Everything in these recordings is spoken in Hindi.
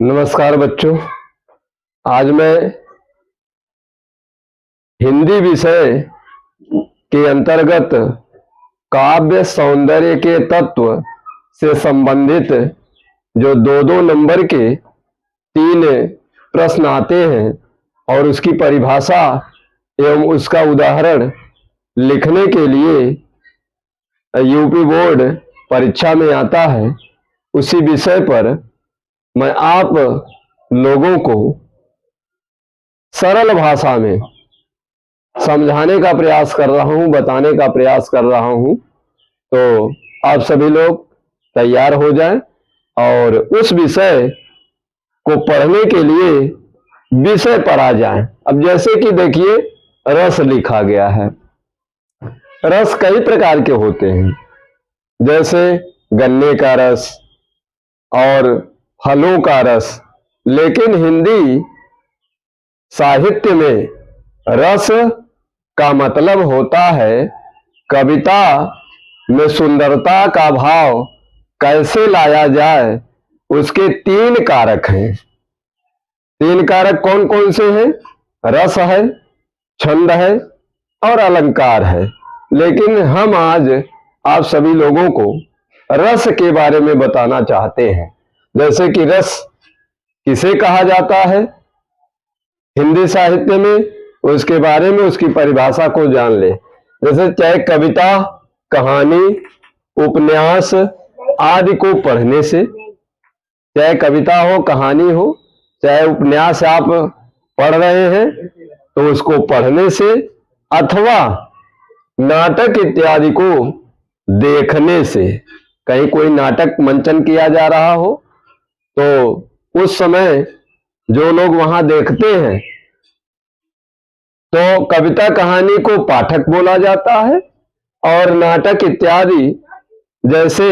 नमस्कार बच्चों। आज मैं हिंदी विषय के अंतर्गत काव्य सौंदर्य के तत्व से संबंधित जो दो दो नंबर के 3 प्रश्न आते हैं और उसकी परिभाषा एवं उसका उदाहरण लिखने के लिए यूपी बोर्ड परीक्षा में आता है, उसी विषय पर मैं आप लोगों को सरल भाषा में समझाने का प्रयास कर रहा हूं, बताने का प्रयास कर रहा हूं। तो आप सभी लोग तैयार हो जाएं और उस विषय को पढ़ने के लिए विषय पर आ जाएं। अब जैसे कि देखिए, रस लिखा गया है। रस कई प्रकार के होते हैं, जैसे गन्ने का रस और फलों का रस। लेकिन हिंदी साहित्य में रस का मतलब होता है कविता में सुंदरता का भाव कैसे लाया जाए, उसके 3 कारक हैं। 3 कारक कौन कौन से हैं? रस है, छंद है और अलंकार है। लेकिन हम आज आप सभी लोगों को रस के बारे में बताना चाहते हैं। जैसे कि रस किसे कहा जाता है हिंदी साहित्य में, उसके बारे में, उसकी परिभाषा को जान ले। जैसे चाहे कविता, कहानी, उपन्यास आदि को पढ़ने से, चाहे कविता हो, कहानी हो, चाहे उपन्यास आप पढ़ रहे हैं तो उसको पढ़ने से, अथवा नाटक इत्यादि को देखने से। कहीं कोई नाटक मंचन किया जा रहा हो तो उस समय जो लोग वहां देखते हैं, तो कविता कहानी को पाठक बोला जाता है और नाटक इत्यादि जैसे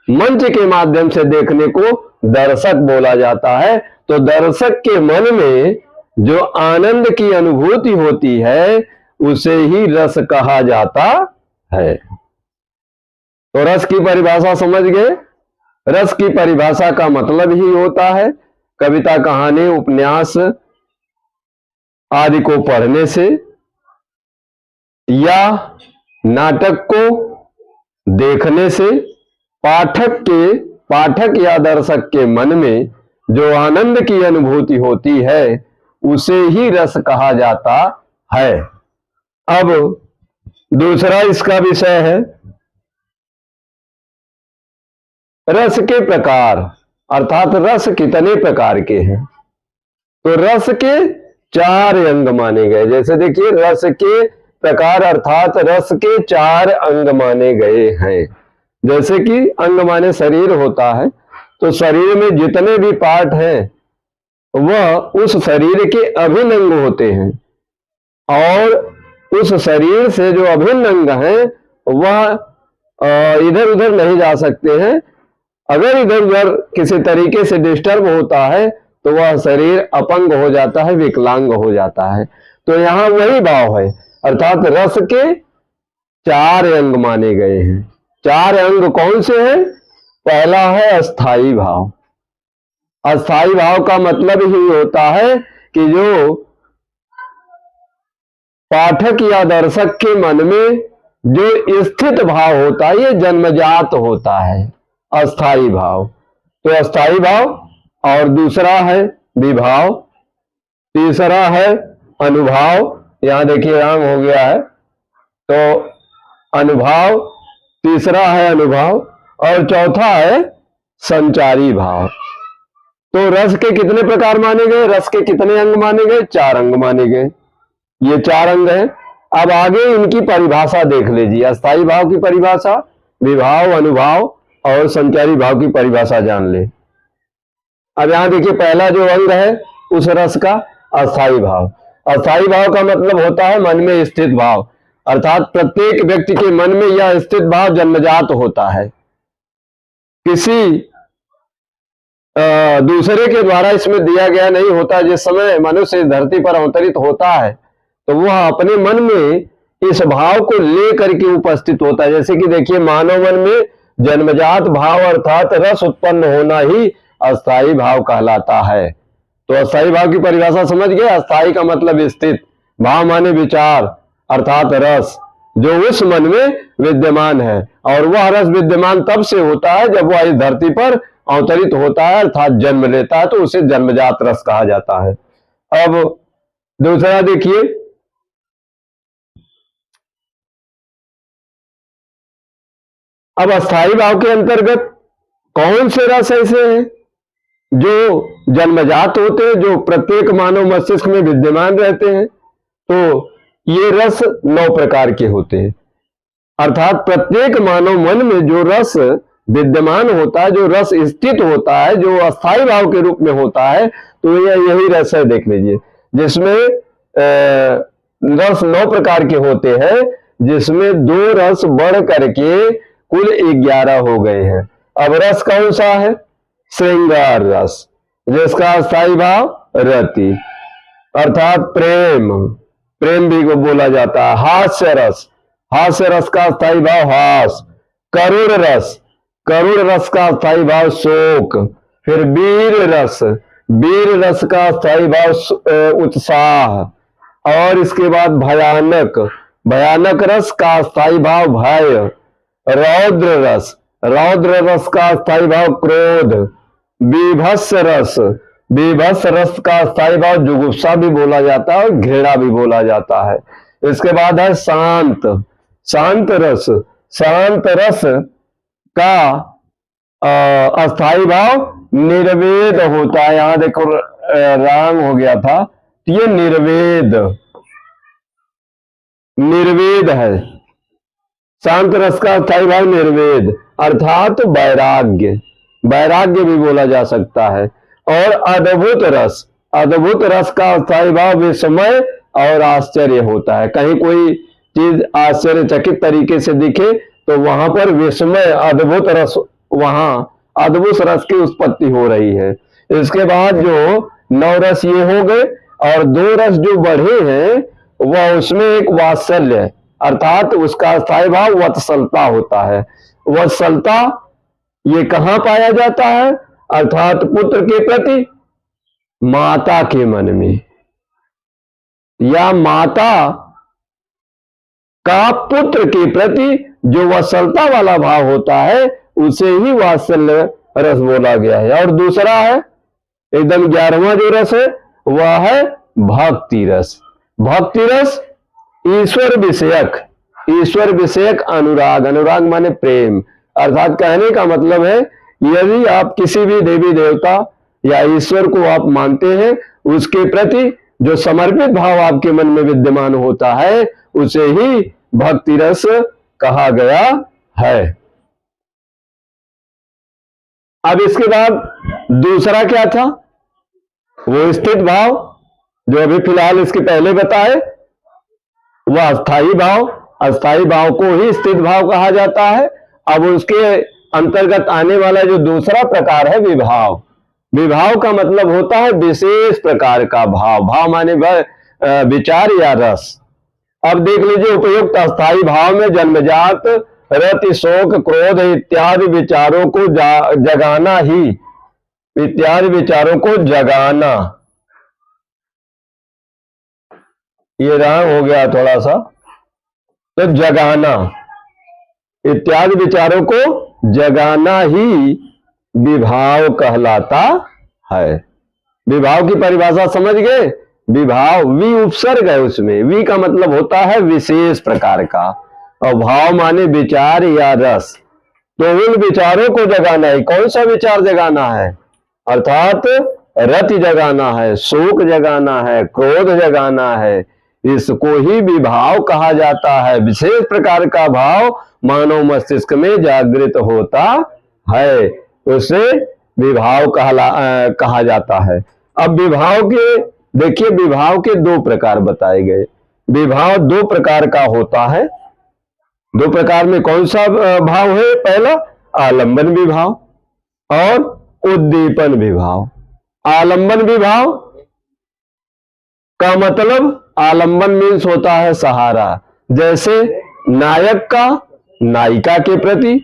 मंच के माध्यम से देखने को दर्शक बोला जाता है। तो दर्शक के मन में जो आनंद की अनुभूति होती है उसे ही रस कहा जाता है। तो रस की परिभाषा समझ गए। रस की परिभाषा का मतलब ही होता है कविता, कहानी, उपन्यास आदि को पढ़ने से या नाटक को देखने से पाठक या दर्शक के मन में जो आनंद की अनुभूति होती है उसे ही रस कहा जाता है। अब दूसरा इसका विषय है रस के प्रकार, अर्थात रस कितने प्रकार के हैं। तो रस के 4 अंग माने गए। जैसे देखिए, रस के प्रकार अर्थात रस के 4 अंग माने गए हैं। जैसे कि अंग माने शरीर होता है, तो शरीर में जितने भी पार्ट हैं वह उस शरीर के अभिन्न अंग होते हैं और उस शरीर से जो अभिन्न अंग हैं वह इधर उधर नहीं जा सकते हैं। अगर इधर उधर किसी तरीके से डिस्टर्ब होता है तो वह शरीर अपंग हो जाता है, विकलांग हो जाता है। तो यहां वही भाव है, अर्थात रस के 4 अंग माने गए हैं। 4 अंग कौन से हैं? पहला है अस्थाई भाव। अस्थाई भाव का मतलब ही होता है कि जो पाठक या दर्शक के मन में जो स्थित भाव होता है, ये जन्मजात होता है अस्थाई भाव। तो अस्थाई भाव, और दूसरा है विभाव, तीसरा है अनुभाव। यहां देखिए राम हो गया है, तो अनुभाव, तीसरा है अनुभाव और चौथा है संचारी भाव। तो रस के कितने प्रकार माने गए? रस के कितने अंग माने गए? 4 अंग माने गए। ये 4 अंग हैं। अब आगे इनकी परिभाषा देख लीजिए। अस्थाई भाव की परिभाषा, विभाव, अनुभाव और संचारी भाव की परिभाषा जान ले। अब यहां देखिए, पहला जो अंग है उस रस का अस्थाई भाव। अस्थाई भाव का मतलब होता है मन में स्थित भाव, अर्थात प्रत्येक व्यक्ति के मन में यह स्थित भाव जन्मजात होता है, किसी दूसरे के द्वारा इसमें दिया गया नहीं होता। जिस समय मनुष्य इस धरती पर अवतरित होता है तो वह अपने मन में इस भाव को लेकर के उपस्थित होता है। जैसे कि देखिए, मानव मन में जन्मजात भाव अर्थात रस उत्पन्न होना ही अस्थाई भाव कहलाता है। तो अस्थाई भाव की परिभाषा समझ गए। अस्थाई का मतलब स्थित, भाव माने विचार अर्थात रस, जो उस मन में विद्यमान है, और वह रस विद्यमान तब से होता है जब वह इस धरती पर अवतरित होता है अर्थात जन्म लेता है, तो उसे जन्मजात रस कहा जाता है। अब दूसरा देखिए, अब अस्थाई भाव के अंतर्गत कौन से रस ऐसे हैं जो जन्मजात होते हैं, जो प्रत्येक मानव मस्तिष्क में विद्यमान रहते हैं? तो ये रस 9 प्रकार के होते हैं, अर्थात प्रत्येक मानव मन में जो रस विद्यमान होता है, जो रस स्थित होता है, जो अस्थाई भाव के रूप में होता है, तो यही रस है। देख लीजिए, जिसमें रस 9 प्रकार के होते हैं, जिसमें 2 रस बढ़ करके कुल 11 हो गए हैं। अब रस कौन सा है? श्रृंगार रस, जिसका अस्थाई भाव रति अर्थात प्रेम, प्रेम भी बोला जाता है। हास्य रस, हास्य रस का अस्थाई भाव हास। करुण रस, करुण रस का अस्थाई भाव शोक। फिर वीर रस, वीर रस का अस्थाई भाव उत्साह। और इसके बाद भयानक, भयानक रस का अस्थाई भाव भय। रौद्र रस, रौद्र रस का अस्थाई भाव क्रोध। बीभत्स रस, बीभत्स रस का अस्थाई भाव जुगुप्सा भी बोला जाता है और घृणा भी बोला जाता है। इसके बाद है शांत, शांत रस, शांत रस का अस्थाई भाव निर्वेद होता है। यहां देखो राम हो गया था, ये निर्वेद, निर्वेद है। शांत रस का अस्थाई भाव निर्वेद अर्थात वैराग्य, वैराग्य भी बोला जा सकता है। और अद्भुत रस, अद्भुत रस का अस्थाई भाव विस्मय और आश्चर्य होता है। कहीं कोई चीज आश्चर्यचकित तरीके से दिखे तो वहां पर विस्मय, अद्भुत रस, वहां अद्भुत रस की उत्पत्ति हो रही है। इसके बाद जो 9 रस ये हो गए, और 2 रस जो बढ़े हैं वह उसमें एक वात्सल्य अर्थात उसका अस्थाई भाव वत्सलता होता है। वत्सलता ये कहां पाया जाता है? अर्थात पुत्र के प्रति माता के मन में, या माता का पुत्र के प्रति जो वत्सलता वाला भाव होता है उसे ही वात्सल्य रस बोला गया है। और दूसरा है एकदम 11वां जो रस है वह है भक्ति रस। भक्ति रस ईश्वर विषयक, ईश्वर विषयक अनुराग, अनुराग माने प्रेम, अर्थात कहने का मतलब है यदि आप किसी भी देवी देवता या ईश्वर को आप मानते हैं, उसके प्रति जो समर्पित भाव आपके मन में विद्यमान होता है उसे ही भक्ति रस कहा गया है। अब इसके बाद दूसरा क्या था? वो स्थित भाव जो अभी फिलहाल इसके पहले बताए, वह अस्थाई भाव, अस्थाई भाव को ही स्थित भाव कहा जाता है। अब उसके अंतर्गत आने वाला जो दूसरा प्रकार है विभाव, विभाव का मतलब होता है विशेष प्रकार का भाव, भाव माने विचार या रस। अब देख लीजिए, उपयुक्त अस्थाई भाव में जन्मजात रति शोक क्रोध इत्यादि विचारों को जगाना ही, इत्यादि विचारों को जगाना, ये रहा हो गया थोड़ा सा, तो जगाना, इत्यादि विचारों को जगाना ही विभाव कहलाता है। विभाव की परिभाषा समझ गए? विभाव वी उपसर्ग है, उसमें वी का मतलब होता है विशेष प्रकार का, और भाव माने विचार या रस। तो उन विचारों को जगाना है। कौन सा विचार जगाना है? अर्थात रति जगाना है, शोक जगाना है, क्रोध जगाना है, इसको ही विभाव कहा जाता है। विशेष प्रकार का भाव मानव मस्तिष्क में जागृत होता है, उसे विभाव कहा जाता है। अब विभाव के देखिए, विभाव के 2 प्रकार बताए गए। विभाव 2 प्रकार का होता है। 2 प्रकार में कौन सा भाव है? पहला आलंबन विभाव और उद्दीपन विभाव। आलंबन विभाव का मतलब, आलंबन मीन्स होता है सहारा, जैसे नायक का नायिका के प्रति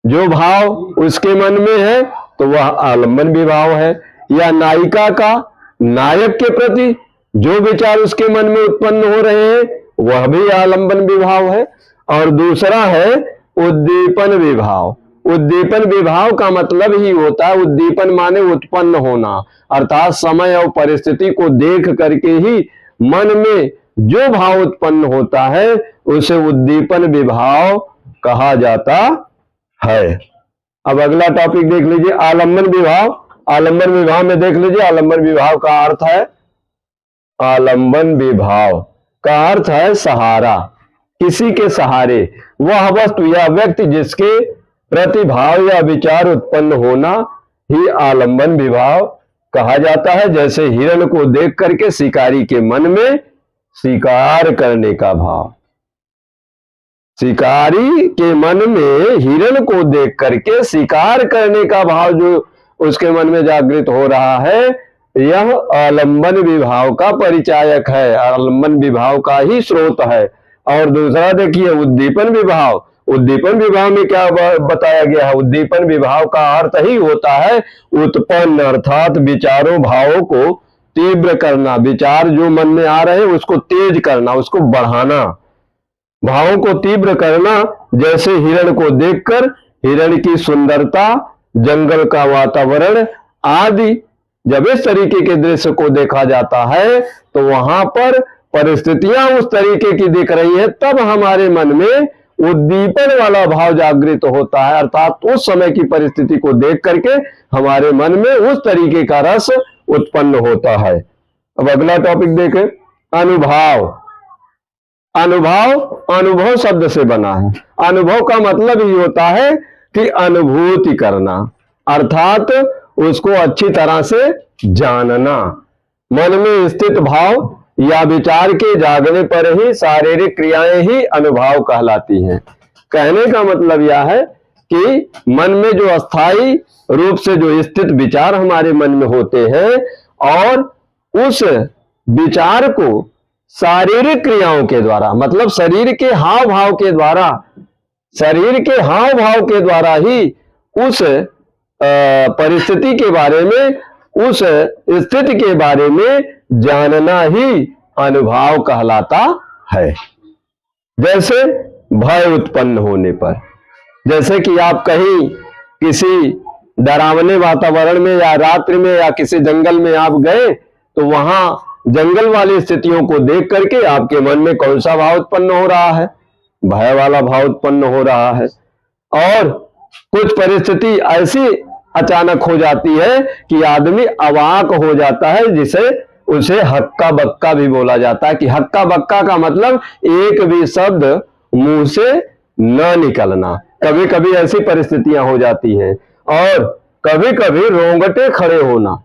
जो भाव उसके मन में है तो वह आलंबन विभाव है। या नायिका का नायक के प्रति जो विचार उसके मन में उत्पन्न हो रहे हैं वह भी आलंबन विभाव है। और दूसरा है उद्दीपन विभाव। उद्दीपन विभाव का मतलब ही होता है, उद्दीपन माने उत्पन्न होना, अर्थात समय और परिस्थिति को देख करके ही मन में जो भाव उत्पन्न होता है उसे उद्दीपन विभाव कहा जाता है। अब अगला टॉपिक देख लीजिए, आलंबन विभाव। आलंबन विभाव में देख लीजिए, आलंबन विभाव का अर्थ है, आलंबन विभाव का अर्थ है सहारा, किसी के सहारे। वह वस्तु या व्यक्ति जिसके प्रतिभाव या विचार उत्पन्न होना ही आलंबन विभाव कहा जाता है। जैसे हिरण को देख करके शिकारी के मन में शिकार करने का भाव, शिकारी के मन में हिरण को देख करके शिकार करने का भाव जो उसके मन में जागृत हो रहा है, यह आलंबन विभाव का परिचायक है, आलंबन विभाव का ही स्रोत है। और दूसरा देखिए उद्दीपन विभाव। उद्दीपन विभाव में क्या बताया गया है? उद्दीपन विभाव का अर्थ ही होता है उत्पन्न, अर्थात विचारों भावों को तीव्र करना, विचार जो मन में आ रहे हैं उसको तेज करना, उसको बढ़ाना, भावों को तीव्र करना। जैसे हिरण को देखकर हिरण की सुंदरता, जंगल का वातावरण आदि, जब इस तरीके के दृश्य को देखा जाता है तो वहां पर परिस्थितियां उस तरीके की दिख रही है, तब हमारे मन में उद्दीपन वाला भाव जागृत होता है, अर्थात उस समय की परिस्थिति को देख करके हमारे मन में उस तरीके का रस उत्पन्न होता है। अब अगला टॉपिक देखें, अनुभव। अनुभव, अनुभव शब्द से बना है। अनुभव का मतलब ही होता है कि अनुभूति करना, अर्थात उसको अच्छी तरह से जानना। मन में स्थित भाव या विचार के जागने पर ही शारीरिक क्रियाएं ही अनुभव कहलाती हैं। कहने का मतलब यह है कि मन में जो अस्थायी रूप से जो स्थित विचार हमारे मन में होते हैं और उस विचार को शारीरिक क्रियाओं के द्वारा, मतलब शरीर के हाव भाव के द्वारा, शरीर के हाव भाव के द्वारा ही उस परिस्थिति के बारे में, उस स्थिति के बारे में जानना ही अनुभव कहलाता है। जैसे भय उत्पन्न होने पर, जैसे कि आप कहीं किसी डरावने वातावरण में या रात्रि में या किसी जंगल में आप गए तो वहां जंगल वाली स्थितियों को देख करके आपके मन में कौन सा भाव उत्पन्न हो रहा है? भय वाला भाव उत्पन्न हो रहा है। और कुछ परिस्थिति ऐसी अचानक हो जाती है कि आदमी अवाक हो जाता है, जिसे उसे हक्का बक्का भी बोला जाता है। कि हक्का बक्का का मतलब एक भी शब्द मुंह से न निकलना। कभी कभी ऐसी परिस्थितियां हो जाती हैं। और कभी कभी रोंगटे खड़े होना,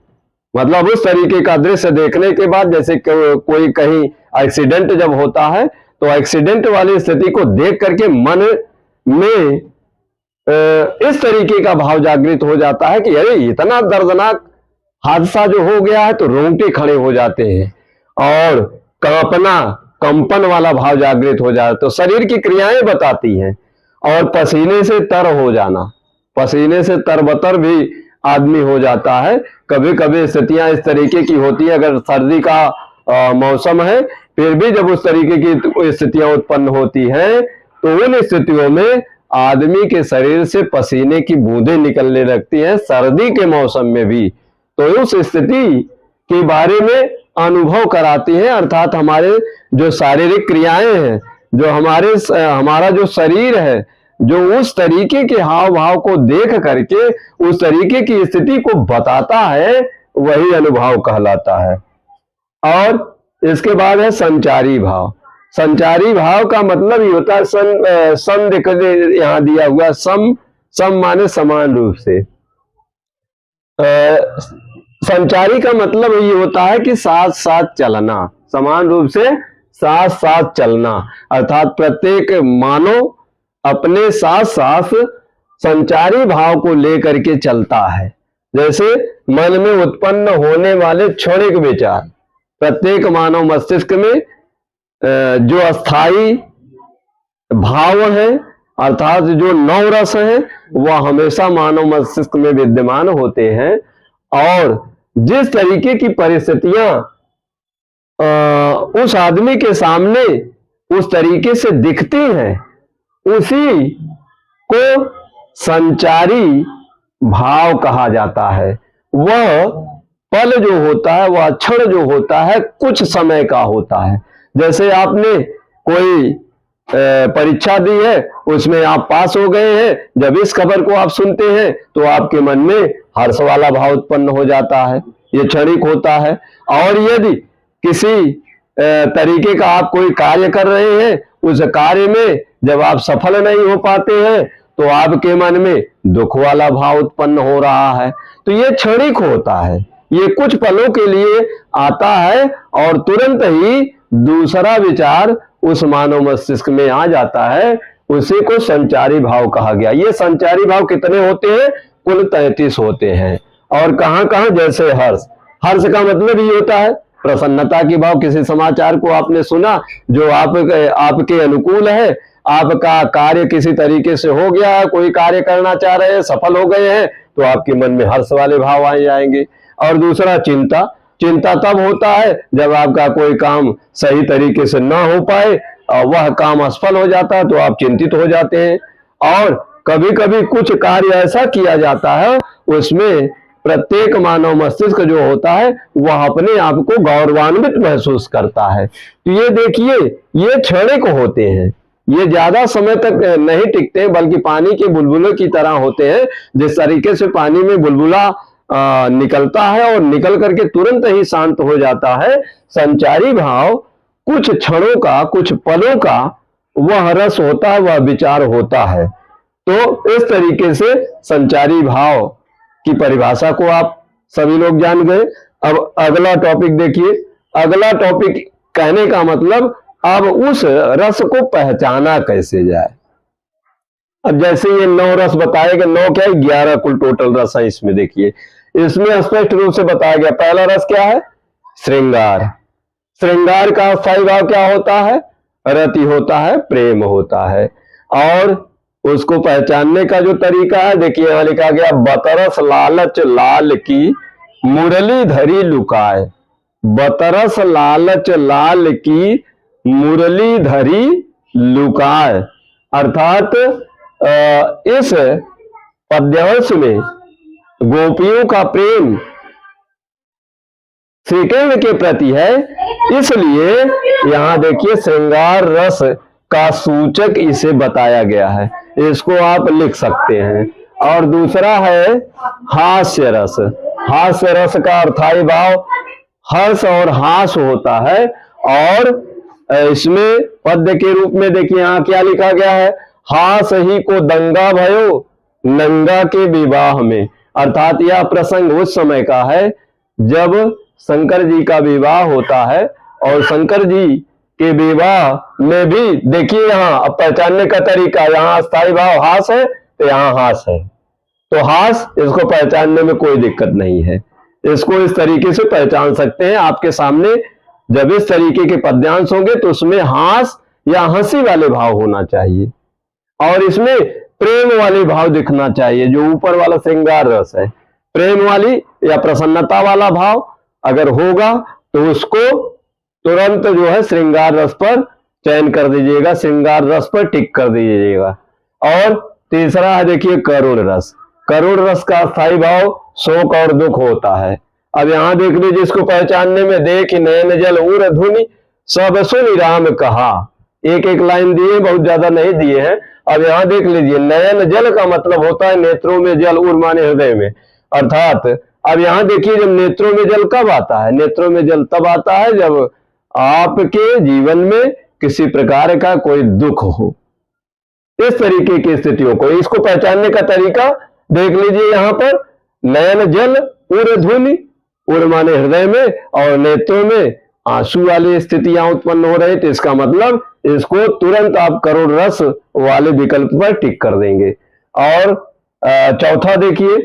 मतलब उस तरीके का दृश्य देखने के बाद, जैसे कोई कहीं एक्सीडेंट जब होता है तो एक्सीडेंट वाली स्थिति को देख करके मन में इस तरीके का भाव जागृत हो जाता है कि अरे इतना दर्दनाक हादसा जो हो गया है, तो रोंगटे खड़े हो जाते हैं और कांपना, कंपन वाला भाव जागृत हो जाता है। तो शरीर की क्रियाएं बताती हैं। और पसीने से तर हो जाना, पसीने से तरबतर भी आदमी हो जाता है। कभी कभी स्थितियां इस तरीके की होती है, अगर सर्दी का मौसम है फिर भी जब उस तरीके की स्थितियां उत्पन्न होती हैं तो उन स्थितियों में आदमी के शरीर से पसीने की बूंदें निकलने लगती हैं, सर्दी के मौसम में भी। तो उस स्थिति के बारे में अनुभव कराती हैं, अर्थात हमारे जो शारीरिक क्रियाएं हैं, जो हमारा जो शरीर है, जो उस तरीके के हाव भाव को देख करके उस तरीके की स्थिति को बताता है, वही अनुभव कहलाता है। और इसके बाद है संचारी भाव। संचारी भाव का मतलब ही होता है सम यहां दिया हुआ, सम माने समान रूप से। संचारी का मतलब ये होता है कि साथ साथ चलना, समान रूप से साथ साथ चलना, अर्थात प्रत्येक मानव अपने साथ साथ संचारी भाव को लेकर के चलता है। जैसे मन में उत्पन्न होने वाले क्षणिक विचार, प्रत्येक मानव मस्तिष्क में जो अस्थाई भाव है अर्थात जो 9 रस हैं वह हमेशा मानव मस्तिष्क में विद्यमान होते हैं, और जिस तरीके की परिस्थितियां उस आदमी के सामने उस तरीके से दिखती हैं, उसी को संचारी भाव कहा जाता है। वह पल जो होता है, वह क्षण जो होता है, कुछ समय का होता है। जैसे आपने कोई परीक्षा दी है, उसमें आप पास हो गए हैं, जब इस खबर को आप सुनते हैं तो आपके मन में हर्ष वाला भाव उत्पन्न हो जाता है, ये क्षणिक होता है। और यदि किसी तरीके का आप कोई कार्य कर रहे हैं, उस कार्य में जब आप सफल नहीं हो पाते हैं तो आपके मन में दुख वाला भाव उत्पन्न हो रहा है। तो ये क्षणिक होता है, ये कुछ पलों के लिए आता है और तुरंत ही दूसरा विचार उस मानव मस्तिष्क में आ जाता है, उसी को संचारी भाव कहा गया। ये संचारी भाव कितने होते हैं? कुल 33 होते हैं। और कहां कहां? जैसे हर्ष, हर्ष का मतलब ये होता है प्रसन्नता की भाव। किसी समाचार को आपने सुना जो आपके अनुकूल है, आपका कार्य किसी तरीके से हो गया है, कोई कार्य करना चाह रहे हैं, सफल हो गए हैं, तो आपके मन में हर्ष वाले भाव आ जाएंगे। और दूसरा चिंता, चिंता तब होता है जब आपका कोई काम सही तरीके से ना हो पाए और वह काम असफल हो जाता है तो आप चिंतित हो जाते हैं। और कभी कभी कुछ कार्य ऐसा किया जाता है उसमें प्रत्येक मानव मस्तिष्क जो होता है वह अपने आप को गौरवान्वित महसूस करता है। तो ये देखिए, ये क्षणिक होते हैं, ये ज्यादा समय तक नहीं टिकते हैं, बल्कि पानी के बुलबुले की तरह होते हैं। जिस तरीके से पानी में बुलबुला निकलता है और निकल करके तुरंत ही शांत हो जाता है, संचारी भाव कुछ क्षणों का, कुछ पलों का वह रस होता है, वह विचार होता है। तो इस तरीके से संचारी भाव की परिभाषा को आप सभी लोग जान गए। अब अगला टॉपिक देखिए। अगला टॉपिक कहने का मतलब अब उस रस को पहचाना कैसे जाए। अब जैसे ये 9 रस बताए गए, 9 क्या है, 11 कुल टोटल रस है इसमें। देखिए इसमें स्पष्ट रूप से बताया गया, पहला रस क्या है? श्रृंगार। श्रृंगार का स्थायी भाव क्या होता है? रति होता है, प्रेम होता है। और उसको पहचानने का जो तरीका है, देखिए यहां लिखा गया, बतरस लालच लाल की मुरली धरी लुकाए। बतरस लालच लाल की मुरली धरी लुकाए। अर्थात इस पद्यांश में गोपियों का प्रेम श्री कृष्ण के प्रति है, इसलिए यहां देखिए श्रृंगार रस का सूचक इसे बताया गया है, इसको आप लिख सकते हैं। और दूसरा है हास्य रस। हास्य रस का अर्थाई भाव हर्ष और हास होता है। और इसमें पद्य के रूप में देखिए यहां क्या लिखा गया है, हास ही को दंगा भयो नंगा के विवाह में। अर्थात यह प्रसंग उस समय का है जब शंकर जी का विवाह होता है, और शंकर जी के विवाह में भी देखिए यहां अब पहचानने का तरीका, यहां स्थायी भाव हास है तो यहां हास है, तो हास, इसको पहचानने में कोई दिक्कत नहीं है, इसको इस तरीके से पहचान सकते हैं। आपके सामने जब इस तरीके के पद्यांश होंगे तो उसमें हास या हंसी वाले भाव होना चाहिए और इसमें प्रेम वाले भाव दिखना चाहिए। जो ऊपर वाला श्रृंगार रस है, प्रेम वाली या प्रसन्नता वाला भाव अगर होगा तो उसको तुरंत जो है श्रृंगार रस पर चयन कर दीजिएगा, श्रृंगार रस पर टिक कर दीजिएगा। और तीसरा है देखिए करुण रस। करुण रस का स्थायी भाव शोक और दुख होता है। अब यहां देख लीजिए, इसको पहचानने में, देख नैन जल उर धुनि सब सुनि राम कहा, एक एक लाइन दिए, बहुत ज्यादा नहीं दिए हैं। अब यहां देख लीजिए, नयन जल का मतलब होता है नेत्रों में जल, उर माने हृदय में। अर्थात अब यहां देखिए, जब नेत्रों में जल कब आता है? नेत्रों में जल तब आता है जब आपके जीवन में किसी प्रकार का कोई दुख हो, इस तरीके की स्थितियों को, इसको पहचानने का तरीका देख लीजिए। यहां पर नयन जल उर धुनि, उर माने हृदय में और नेत्रों में आंसू वाली स्थितियां उत्पन्न हो रही, तो इसका मतलब इसको तुरंत आप करुण रस वाले विकल्प पर टिक कर देंगे। और चौथा देखिए,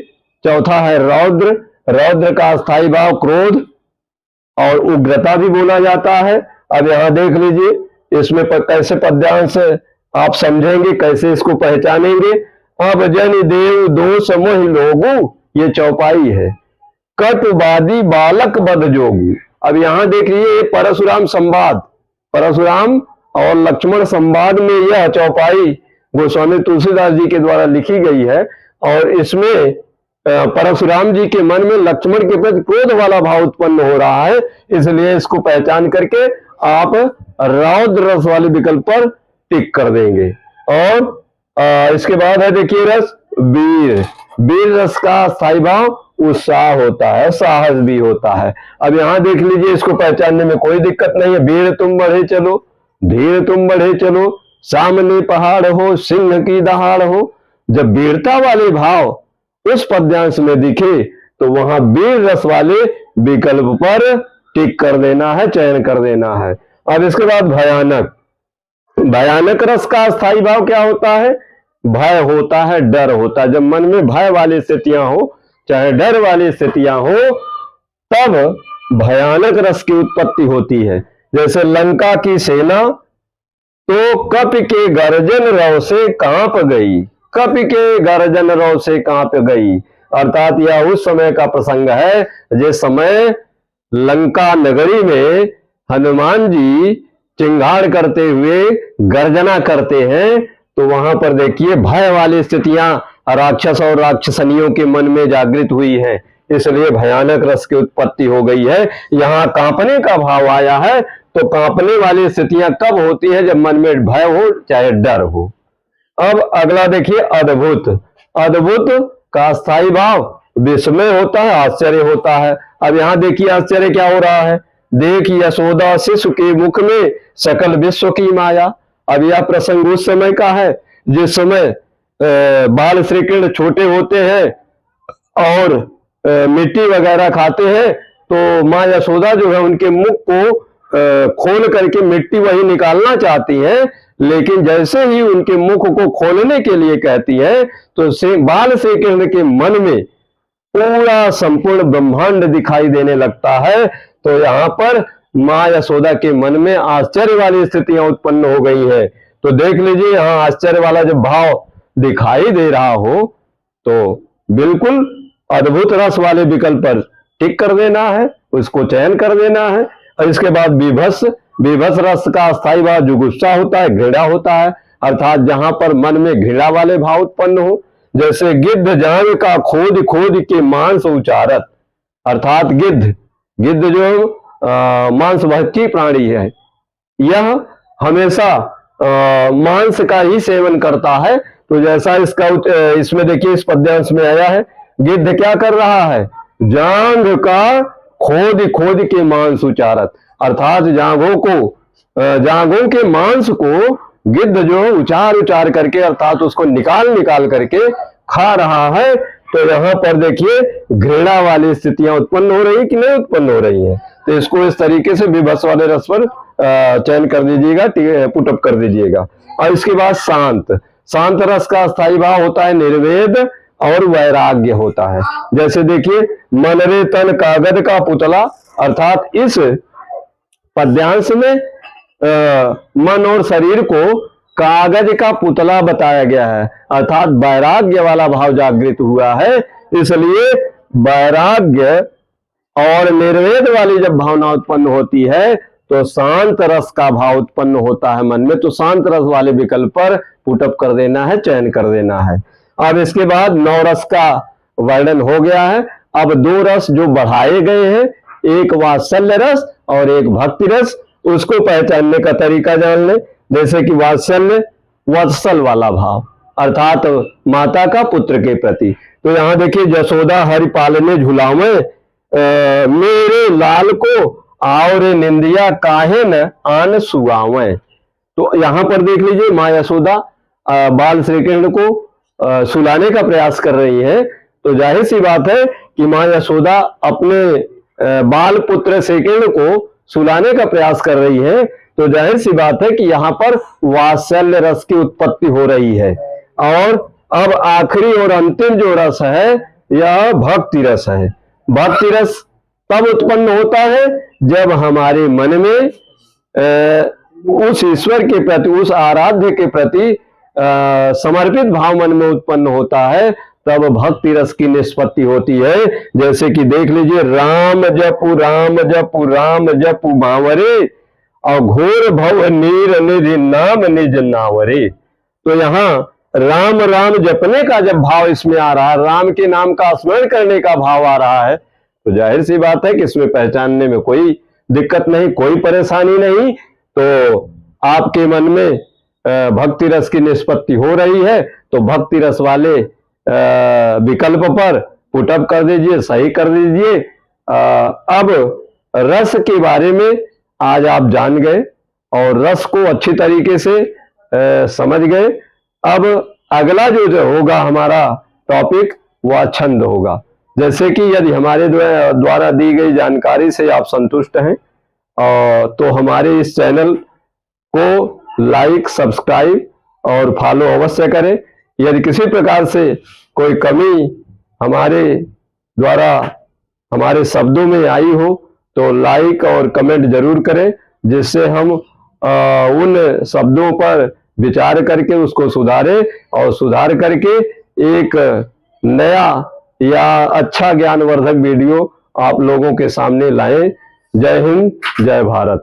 चौथा है रौद्र। रौद्र का स्थायी भाव क्रोध और उग्रता भी बोला जाता है। अब यहां देख लीजिए, इसमें कैसे पद्यांश आप समझेंगे कैसे इसको पहचानेंगे। अब जन देव दोष मोहि लोगु, ये चौपाई है। कटुवादी बालक बद जोगु। अब यहां देख लीजिए परशुराम संवाद, परशुराम और लक्ष्मण संवाद में यह चौपाई गोस्वामी तुलसीदास जी के द्वारा लिखी गई है। और इसमें परशुराम जी के मन में लक्ष्मण के प्रति क्रोध वाला भाव उत्पन्न हो रहा है, इसलिए इसको पहचान करके आप रौद्र रस वाले विकल्प पर टिक कर देंगे। और इसके बाद है देखिए रस वीर। वीर रस का स्थायी भाव उत्साह होता है, साहस भी होता है। अब यहां देख लीजिए, इसको पहचानने में कोई दिक्कत नहीं है। वीर तुम बढ़े चलो, धीर तुम बढ़े चलो, सामने पहाड़ हो, सिंह की दहाड़ हो। जब वीरता वाले भाव उस पद्यांश में दिखे तो वहां वीर रस वाले विकल्प पर टिक कर देना है, चयन कर देना है। अब इसके बाद भयानक। भयानक रस का स्थायी भाव क्या होता है? भय होता है, डर होता है। जब मन में भय वाली स्थितियां हो, चाहे डर वाली स्थितियां हो, तब भयानक रस की उत्पत्ति होती है। जैसे लंका की सेना तो कप के गर्जन रव से कांप गई, कप के गर्जन रव से कांप गई। अर्थात यह उस समय का प्रसंग है जिस समय लंका नगरी में हनुमान जी चिंगाड़ करते हुए गर्जना करते हैं, तो वहां पर देखिए भय वाली स्थितियां राक्षस और राक्षसनियों के मन में जागृत हुई है, इसलिए भयानक रस की उत्पत्ति हो गई है। यहाँ कांपने का भाव आया है, तो कांपने वाली स्थितियां कब होती है? जब मन में भय हो चाहे डर हो। अब अगला देखिए अद्भुत। अद्भुत का स्थायी भाव विस्मय होता है, आश्चर्य होता है। अब यहां देखिए आश्चर्य क्या हो रहा है? देख यशोदा शिशु के मुख में सकल विश्व की माया। अब यह प्रसंग उस समय का है जिस समय बाल श्री कृष्ण छोटे होते हैं और मिट्टी वगैरह खाते हैं, तो माँ यशोदा जो है उनके मुख को खोल करके मिट्टी वही निकालना चाहती हैं, लेकिन जैसे ही उनके मुख को खोलने के लिए कहती है तो बाल श्री कृष्ण के मन में पूरा संपूर्ण ब्रह्मांड दिखाई देने लगता है। तो यहाँ पर माँ यशोदा के मन में आश्चर्य वाली स्थितियां उत्पन्न हो गई है। तो देख लीजिए यहाँ आश्चर्य वाला जब भाव दिखाई दे रहा हो तो बिल्कुल अद्भुत रस वाले विकल्प पर टिक कर देना है, उसको चयन कर देना है। और इसके बाद विभत्स। विभत्स रस का स्थायी भाव जुगुप्सा होता है, घृणा होता है। अर्थात जहां पर मन में घृणा वाले भाव उत्पन्न हो, जैसे गिद्ध जांग का खोद खोद के मांस उचारत। अर्थात गिद्ध, गिद्ध जो मांस भक्षी प्राणी है, यह हमेशा मांस का ही सेवन करता है। तो जैसा इसका इसमें देखिए इस पद्यांश में आया है, गिद्ध क्या कर रहा है? जांघ का खोद खोद के मांस उचारत। अर्थात जांघों के मांस को गिद्ध जो उचार उचार करके अर्थात उसको निकाल निकाल करके खा रहा है। तो यहाँ पर देखिए घृणा वाली स्थितियां उत्पन्न हो रही कि नहीं उत्पन्न हो रही है। तो इसको इस तरीके से विभत्स वाले रस पर चयन कर दीजिएगा, पुटअप कर दीजिएगा। और इसके बाद शांत। शांत रस का स्थायी भाव होता है निर्वेद और वैराग्य होता है। जैसे देखिए मनरे तन कागज का पुतला। अर्थात इस पद्यांश में मन और शरीर को कागज का पुतला बताया गया है, अर्थात वैराग्य वाला भाव जागृत हुआ है। इसलिए वैराग्य और निर्वेद वाली जब भावना उत्पन्न होती है तो शांत रस का भाव उत्पन्न होता है मन में। तो शांत रस वाले विकल्प पर पुटअप कर देना है, चयन कर देना है। अब इसके बाद 9 रस का वर्णन हो गया है। अब 2 रस जो बढ़ाए गए हैं, एक वात्सल्य रस और एक भक्ति रस, उसको पहचानने का तरीका जान ले। जैसे कि वात्सल्य, वत्सल वाला भाव, अर्थात माता का पुत्र के प्रति। तो यहाँ देखिए यशोदा हरि पालने झुलावे, मेरे लाल को आओ रे निंदिया काहे न आन सुआवे। तो यहाँ पर देख लीजिए माँ यशोदा बाल श्री कृष्ण को सुलाने का प्रयास कर रही है। तो जाहिर सी बात है कि माँ यशोदा अपने बाल पुत्र श्री कृष्ण को सुलाने का प्रयास कर रही है। तो जाहिर सी बात है कि यहाँ पर वात्सल्य रस की उत्पत्ति हो रही है। और अब आखिरी और अंतिम जो रस है यह भक्ति रस है। भक्ति रस तब उत्पन्न होता है जब हमारे मन में उस ईश्वर के प्रति, उस आराध्य के प्रति समर्पित भाव मन में उत्पन्न होता है, तब भक्ति रस की निष्पत्ति होती है। जैसे कि देख लीजिए, राम जपु राम जपु राम जपु बावरे और घोर भव नीर निधि नाम निज नावरे। तो यहाँ राम राम जपने का जब भाव इसमें आ रहा है, राम के नाम का स्मरण करने का भाव आ रहा है, तो जाहिर सी बात है कि इसमें पहचानने में कोई दिक्कत नहीं, कोई परेशानी नहीं। तो आपके मन में भक्ति रस की निष्पत्ति हो रही है, तो भक्ति रस वाले विकल्प पर पुटअप कर दीजिए, सही कर दीजिए। अब रस के बारे में आज आप जान गए और रस को अच्छी तरीके से समझ गए। अब अगला जो होगा हमारा टॉपिक, वह छंद होगा। जैसे कि यदि हमारे द्वारा दी गई जानकारी से आप संतुष्ट हैं तो हमारे इस चैनल को लाइक, सब्सक्राइब और फॉलो अवश्य करें। यदि किसी प्रकार से कोई कमी हमारे द्वारा हमारे शब्दों में आई हो तो लाइक और कमेंट जरूर करें, जिससे हम उन शब्दों पर विचार करके उसको सुधारें और सुधार करके एक नया या अच्छा ज्ञानवर्धक वीडियो आप लोगों के सामने लाएं। जय हिंद, जय भारत।